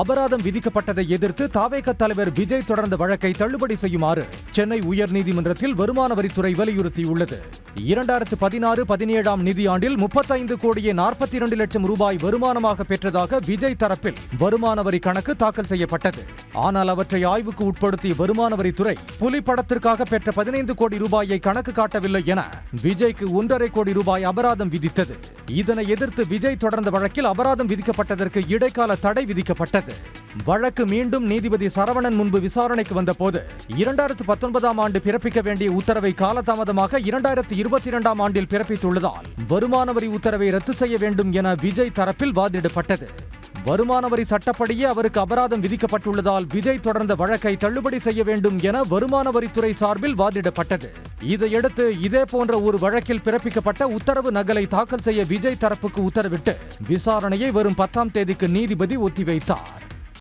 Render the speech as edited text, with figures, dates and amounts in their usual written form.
அபராதம் விதிக்கப்பட்டதை எதிர்த்து தாவேக தலைவர் விஜய் தொடர்ந்த வழக்கை தள்ளுபடி செய்யுமாறு சென்னை உயர்நீதிமன்றத்தில் வருமான வரித்துறை வலியுறுத்தியுள்ளது. 2016-17 நிதியாண்டில் 35 கோடியே 42 லட்சம் ரூபாய் வருமானமாக பெற்றதாக விஜய் தரப்பில் வருமான வரி கணக்கு தாக்கல் செய்யப்பட்டது. ஆனால் அவற்றை ஆய்வுக்கு உட்படுத்திய வருமான வரித்துறை புலி படத்திற்காக பெற்ற 15 கோடி ரூபாயை கணக்கு காட்டவில்லை என விஜய்க்கு 1.5 கோடி ரூபாய் அபராதம் விதித்தது. இதனை எதிர்த்து விஜய் தொடர்ந்த வழக்கில் அபராதம் விதிக்கப்பட்டதற்கு இடைக்கால தடை விதிக்கப்பட்டது. வழக்கு மீண்டும் நீதிபதி சரவணன் முன்பு விசாரணைக்கு வந்தபோது 2019 ஆண்டு பிறப்பிக்க வேண்டிய உத்தரவை காலதாமதமாக 2022 ஆண்டில் பிறப்பித்துள்ளதால் வருமான வரி உத்தரவை ரத்து செய்ய வேண்டும் என விஜய் தரப்பில் வாதிடப்பட்டது. வருமான வரி சட்டப்படியே அவருக்கு அபராதம் விதிக்கப்பட்டுள்ளதால் விஜய் தொடர்ந்த வழக்கை தள்ளுபடி செய்ய வேண்டும் என வருமான வரித்துறை சார்பில் வாதிடப்பட்டது. இதையடுத்து இதேபோன்ற ஒரு வழக்கில் பிறப்பிக்கப்பட்ட உத்தரவு நகலை தாக்கல் செய்ய விஜய் தரப்புக்கு உத்தரவிட்டு விசாரணையை வரும் 10ஆம் தேதிக்கு நீதிபதி ஒத்திவைத்தார்.